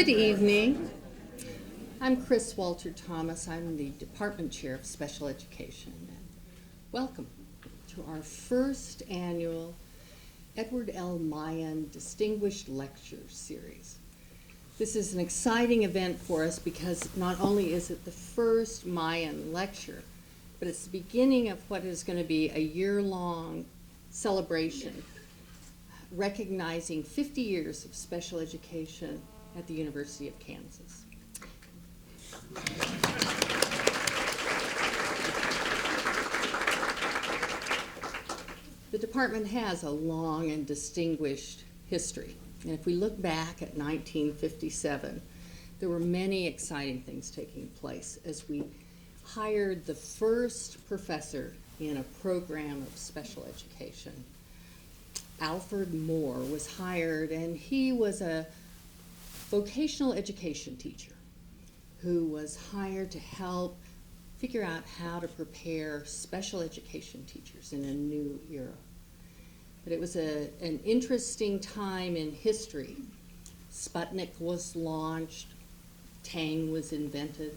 Good evening. I'm Chris Walter Thomas. I'm the Department Chair of Special Education. And welcome to our first annual Edward L. Meyen Distinguished Lecture Series. This is an exciting event for us because not only is it the first Meyen lecture, but it's the beginning of what is going to be a year-long celebration recognizing 50 years of special education at the University of Kansas. The department has a long and distinguished history. And if we look back at 1957, there were many exciting things taking place as we hired the first professor in a program of special education. Alfred Moore was hired, and he was a vocational education teacher who was hired to help figure out how to prepare special education teachers in a new era. But it was an interesting time in history. Sputnik was launched, Tang was invented,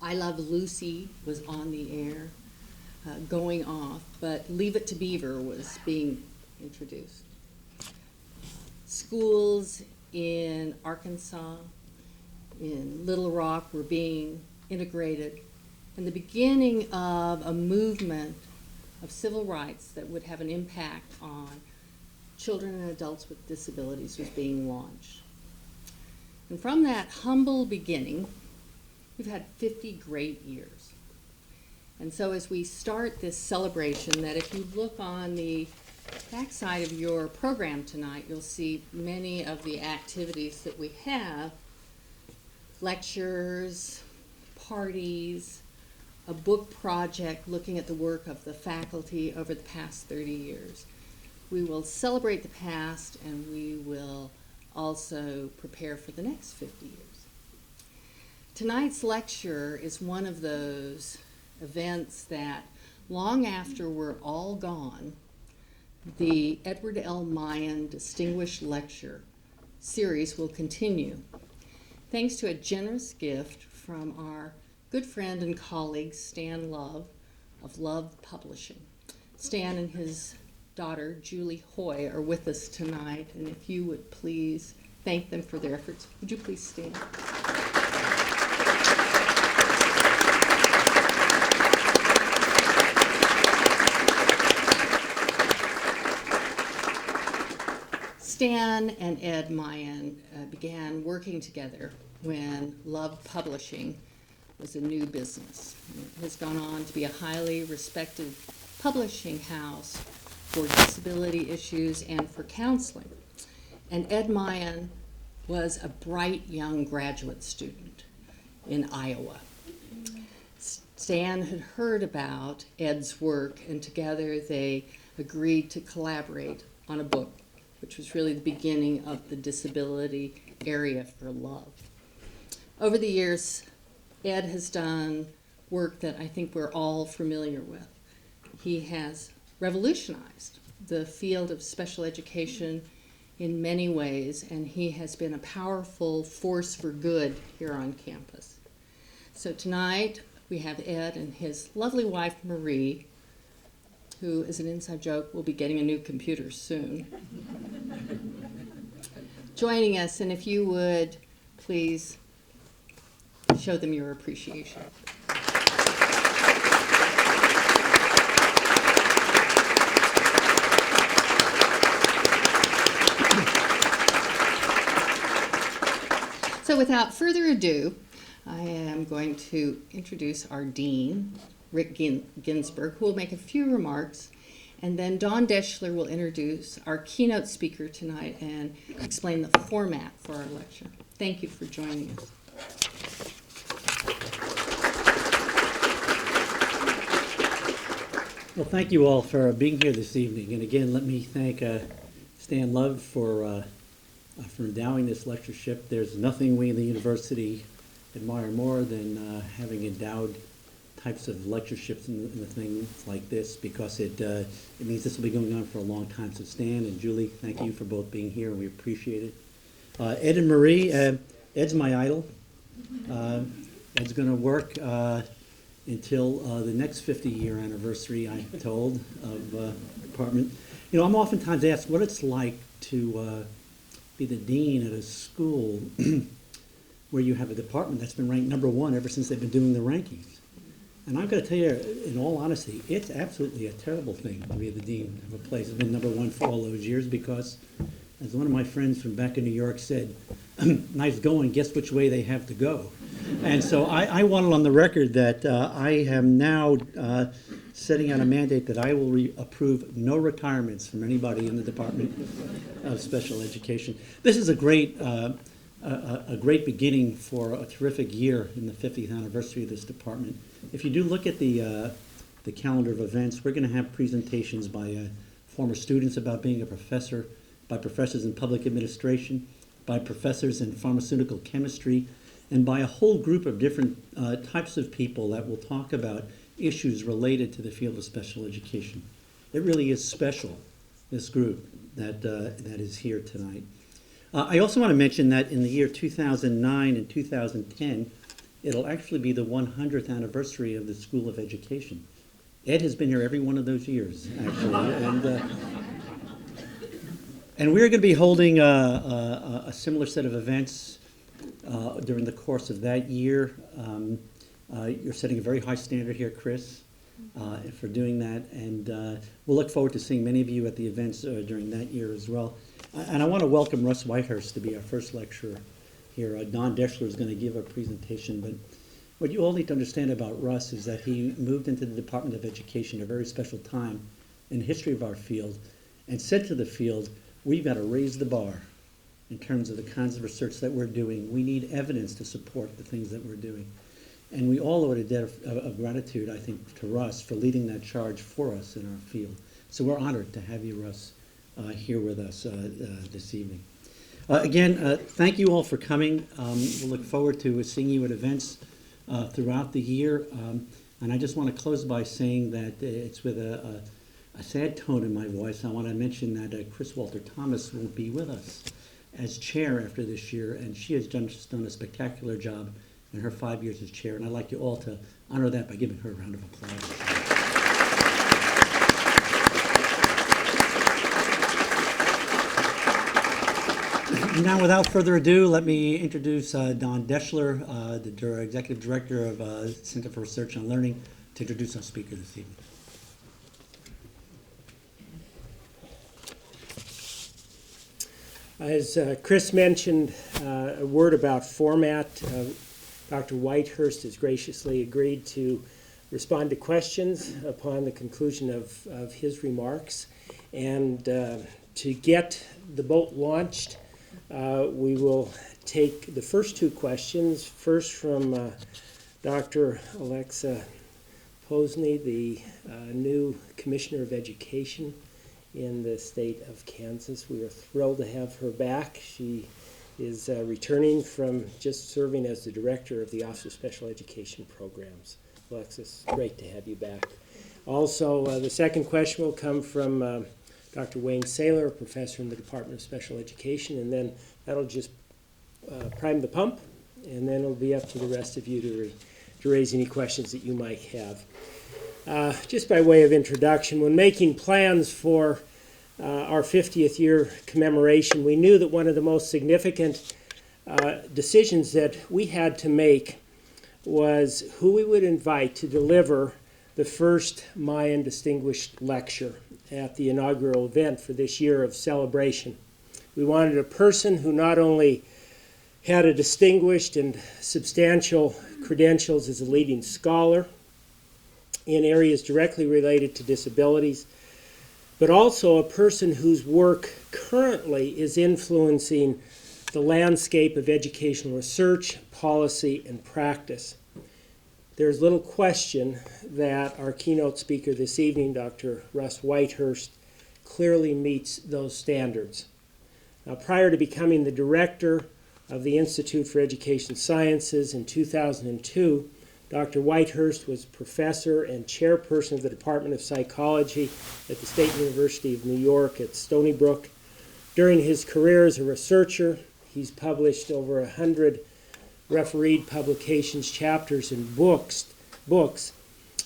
I Love Lucy was on the air, going off, but Leave It to Beaver was being introduced. Schools in Arkansas, in Little Rock were being integrated, and the beginning of a movement of civil rights that would have an impact on children and adults with disabilities was being launched. And from that humble beginning, we've had 50 great years. And so as we start this celebration, that if you look on the backside of your program tonight, you'll see many of the activities that we have: lectures, parties, a book project looking at the work of the faculty over the past 30 years. We will celebrate the past, and we will also prepare for the next 50 years. Tonight's lecture is one of those events that long after we're all gone, the Edward L. Meyen Distinguished Lecture Series will continue, thanks to a generous gift from our good friend and colleague Stan Love of Love Publishing. Stan and his daughter Julie Hoy are with us tonight, and if you would please thank them for their efforts. Would you please stand? Stan and Ed Meyen began working together when Love Publishing was a new business. It has gone on to be a highly respected publishing house for disability issues and for counseling. And Ed Meyen was a bright young graduate student in Iowa. Stan had heard about Ed's work, and together they agreed to collaborate on a book, which was really the beginning of the disability area for Love. Over the years, Ed has done work that I think we're all familiar with. He has revolutionized the field of special education in many ways, and he has been a powerful force for good here on campus. So tonight, we have Ed and his lovely wife, Marie, who, as an inside joke, will be getting a new computer soon, joining us. And if you would, please show them your appreciation. So without further ado, I am going to introduce our dean, Rick Ginsberg, who will make a few remarks, and then Dawn Deschler will introduce our keynote speaker tonight and explain the format for our lecture. Thank you for joining us. Well, thank you all for being here this evening. And again, let me thank Stan Love for endowing this lectureship. There's nothing we in the university admire more than having endowed types of lectureships in things like this, because it means this will be going on for a long time. So Stan and Julie, thank you for both being here, and we appreciate it. Ed and Marie, Ed's my idol. Ed's going to work until the next 50-year anniversary, I'm told, of department. You know, I'm oftentimes asked what it's like to be the dean at a school where you have a department that's been ranked #1 ever since they've been doing the rankings. And I've got to tell you, in all honesty, it's absolutely a terrible thing to be the dean of a place that's been #1 for all those years because, as one of my friends from back in New York said, nice going, guess which way they have to go. And so I want it on the record that I am now setting out a mandate that I will approve no retirements from anybody in the Department of Special Education. This is a great beginning for a terrific year in the 50th anniversary of this department. If you do look at the calendar of events, we're going to have presentations by former students about being a professor, by professors in public administration, by professors in pharmaceutical chemistry, and by a whole group of different types of people that will talk about issues related to the field of special education. It really is special, this group that is here tonight. I also want to mention that in the year 2009 and 2010, it'll actually be the 100th anniversary of the School of Education. Ed has been here every one of those years, actually. And we're going to be holding a similar set of events during the course of that year. You're setting a very high standard here, Chris, for doing that. And we'll look forward to seeing many of you at the events during that year as well. And I want to welcome Russ Whitehurst to be our first lecturer here. Don Deschler is going to give a presentation. But what you all need to understand about Russ is that he moved into the Department of Education at a very special time in the history of our field and said to the field, we've got to raise the bar in terms of the kinds of research that we're doing. We need evidence to support the things that we're doing. And we all owe it a debt of gratitude, I think, to Russ for leading that charge for us in our field. So we're honored to have you, Russ, here with us this evening. Again, thank you all for coming. We'll look forward to seeing you at events throughout the year. And I just want to close by saying that it's with a sad tone in my voice. I want to mention that Chris Walter Thomas will be with us as chair after this year, and she has just done a spectacular job in her 5 years as chair, and I'd like you all to honor that by giving her a round of applause. Now, without further ado, let me introduce Don Deschler, the Executive Director of Center for Research and Learning, to introduce our speaker this evening. As Chris mentioned, a word about format. Dr. Whitehurst has graciously agreed to respond to questions upon the conclusion of his remarks. And to get the boat launched, we will take the first two questions, first from Dr. Alexa Posney, the new Commissioner of Education in the state of Kansas. We are thrilled to have her back. She is returning from just serving as the director of the Office of Special Education Programs. Alexis, great to have you back. Also, the second question will come from Dr. Wayne Saylor, a professor in the Department of Special Education, and then that'll just prime the pump, and then it'll be up to the rest of you to raise any questions that you might have. Just by way of introduction, when making plans for our 50th year commemoration, we knew that one of the most significant decisions that we had to make was who we would invite to deliver the first Meyen Distinguished Lecture at the inaugural event for this year of celebration. We wanted a person who not only had a distinguished and substantial credentials as a leading scholar in areas directly related to disabilities, but also a person whose work currently is influencing the landscape of educational research, policy, and practice. There's little question that our keynote speaker this evening, Dr. Russ Whitehurst, clearly meets those standards. Now, prior to becoming the director of the Institute for Education Sciences in 2002, Dr. Whitehurst was professor and chairperson of the Department of Psychology at the State University of New York at Stony Brook. During his career as a researcher, he He's published over 100 refereed publications, chapters, and books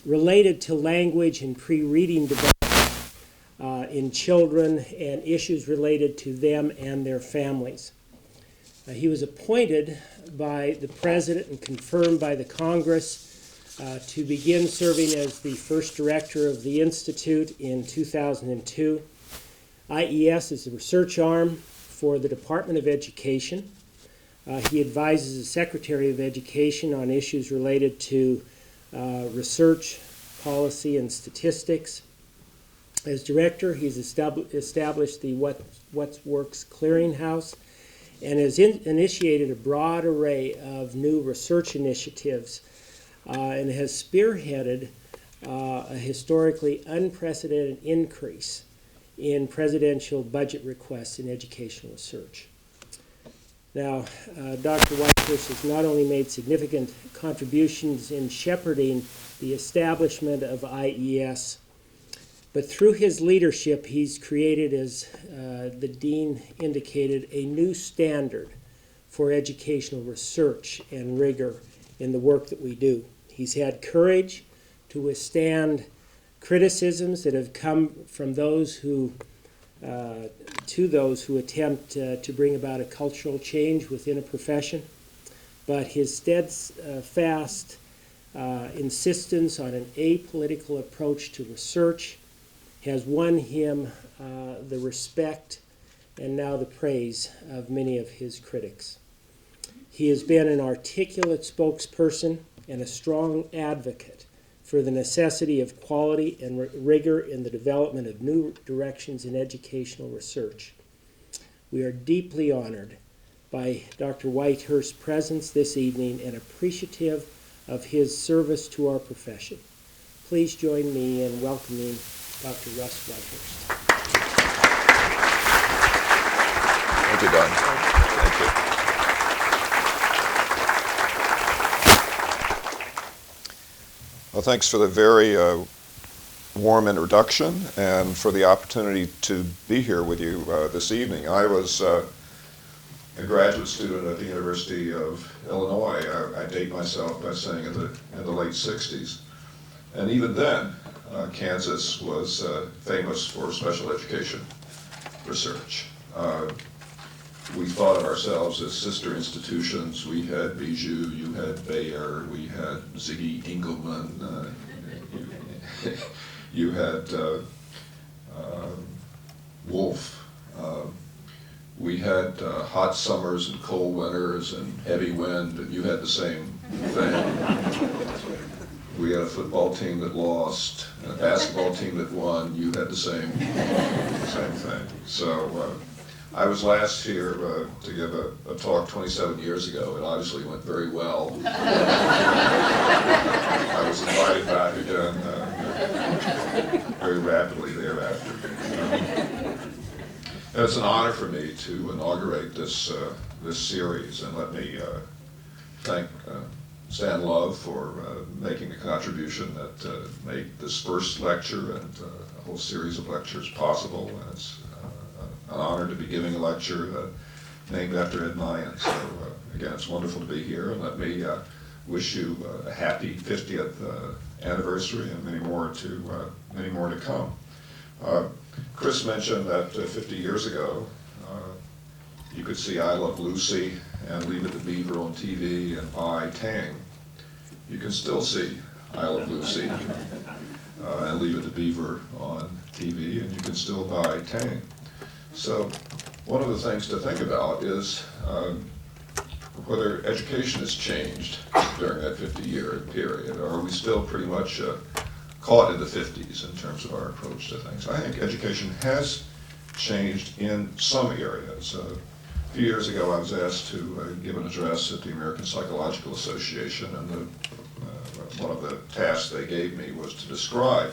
related to language and pre-reading development in children and issues related to them and their families. He was appointed by the President and confirmed by the Congress to begin serving as the first director of the Institute in 2002. IES is the research arm for the Department of Education. He advises the Secretary of Education on issues related to research, policy, and statistics. As director, he's established the What Works Clearinghouse and has initiated a broad array of new research initiatives and has spearheaded a historically unprecedented increase in presidential budget requests in educational research. Now, Dr. Whitehurst has not only made significant contributions in shepherding the establishment of IES, but through his leadership, he's created, as the Dean indicated, a new standard for educational research and rigor in the work that we do. He's had courage to withstand criticisms that have come from those who attempt to bring about a cultural change within a profession. But his steadfast insistence on an apolitical approach to research has won him the respect and now the praise of many of his critics. He has been an articulate spokesperson and a strong advocate for the necessity of quality and rigor in the development of new directions in educational research. We are deeply honored by Dr. Whitehurst's presence this evening and appreciative of his service to our profession. Please join me in welcoming Dr. Russ Whitehurst. Thank you, Don. Thank you. Well, thanks for the very warm introduction and for the opportunity to be here with you this evening. I was a graduate student at the University of Illinois. I date myself by saying in the late 60s. And even then, Kansas was famous for special education research. We thought of ourselves as sister institutions. We had Bijou, you had Bayer, we had Ziggy Engelman, you had Wolf. We had hot summers and cold winters and heavy wind, and you had the same thing. We had a football team that lost, and a basketball team that won. You had the same thing. So I was last here to give a talk 27 years ago. It obviously went very well. I was invited back again very rapidly thereafter. And it's an honor for me to inaugurate this series, and let me thank Stan Love for making a contribution that made this first lecture and a whole series of lectures possible. And it's an honor to be giving a lecture named after Ed Meyen. So again, it's wonderful to be here, and let me wish you a happy 50th anniversary and many more to come. Chris mentioned that 50 years ago, you could see I Love Lucy and Leave It to Beaver on TV and buy Tang. You can still see I Love Lucy and Leave It to Beaver on TV, and you can still buy Tang. So one of the things to think about is whether education has changed during that 50-year period, or are we still pretty much caught in the 50s in terms of our approach to things. I think education has changed in some areas. A few years ago, I was asked to give an address at the American Psychological Association, and one of the tasks they gave me was to describe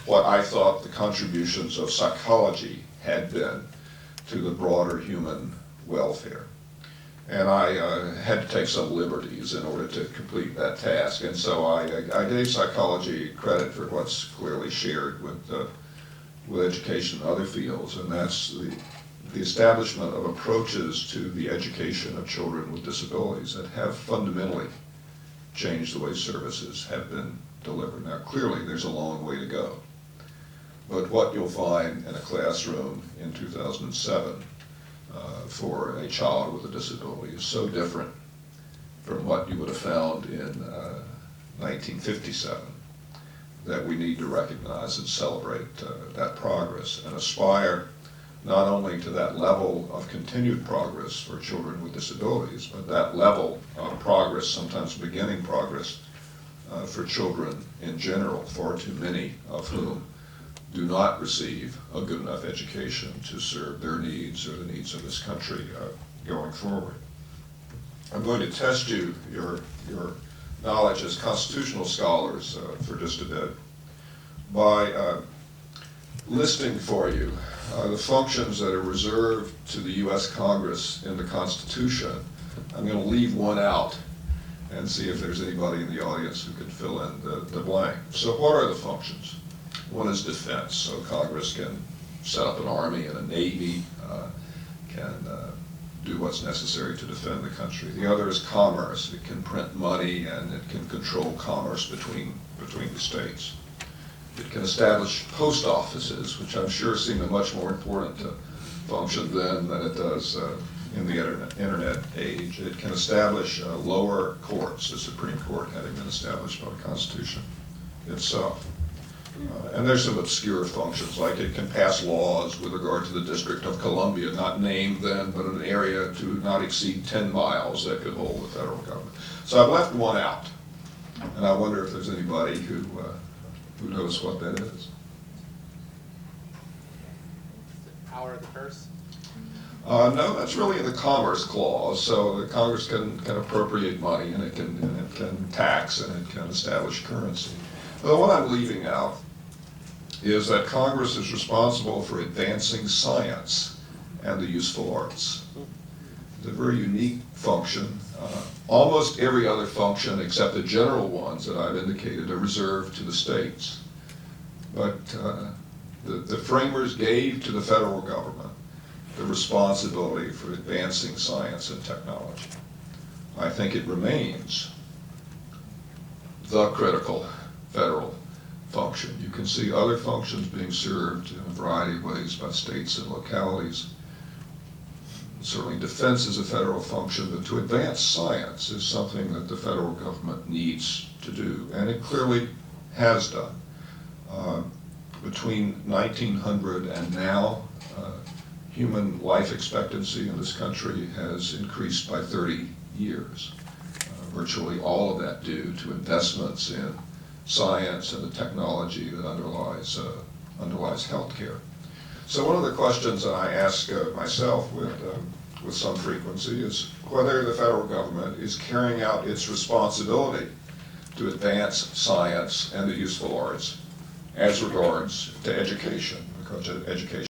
what I thought the contributions of psychology had been to the broader human welfare. And I had to take some liberties in order to complete that task. And so I gave psychology credit for what's clearly shared with education and other fields, and that's the establishment of approaches to the education of children with disabilities that have fundamentally changed the way services have been delivered. Now, clearly, there's a long way to go. But what you'll find in a classroom in 2007 for a child with a disability is so different from what you would have found in 1957 that we need to recognize and celebrate that progress and aspire not only to that level of continued progress for children with disabilities, but that level of progress, sometimes beginning progress, for children in general, far too many of whom do not receive a good enough education to serve their needs or the needs of this country going forward. I'm going to test your knowledge as constitutional scholars for just a bit by listing for you the functions that are reserved to the U.S. Congress in the Constitution. I'm going to leave one out and see if there's anybody in the audience who can fill in the blank. So what are the functions? One is defense, so Congress can set up an army and a navy, can do what's necessary to defend the country. The other is commerce. It can print money and it can control commerce between the states. It can establish post offices, which I'm sure seem a much more important function then than it does in the internet age. It can establish lower courts, the Supreme Court having been established by the Constitution itself. And there's some obscure functions, like it can pass laws with regard to the District of Columbia, not named then, but an area to not exceed 10 miles that could hold the federal government. So I've left one out, and I wonder if there's anybody who knows what that is. Power of the purse? No, that's really in the Commerce Clause. So the Congress can appropriate money, and it can tax, and it can establish currency. But the one I'm leaving out is that Congress is responsible for advancing science and the useful arts. It's a very unique function. Almost every other function except the general ones that I've indicated are reserved to the states. But the framers gave to the federal government the responsibility for advancing science and technology. I think it remains the critical federal function. You can see other functions being served in a variety of ways by states and localities. Certainly defense is a federal function, but to advance science is something that the federal government needs to do, and it clearly has done. Between 1900 and now, human life expectancy in this country has increased by 30 years. Virtually all of that due to investments in science and the technology that underlies healthcare. So one of the questions that I ask myself with some frequency is whether the federal government is carrying out its responsibility to advance science and the useful arts as regards to education, because education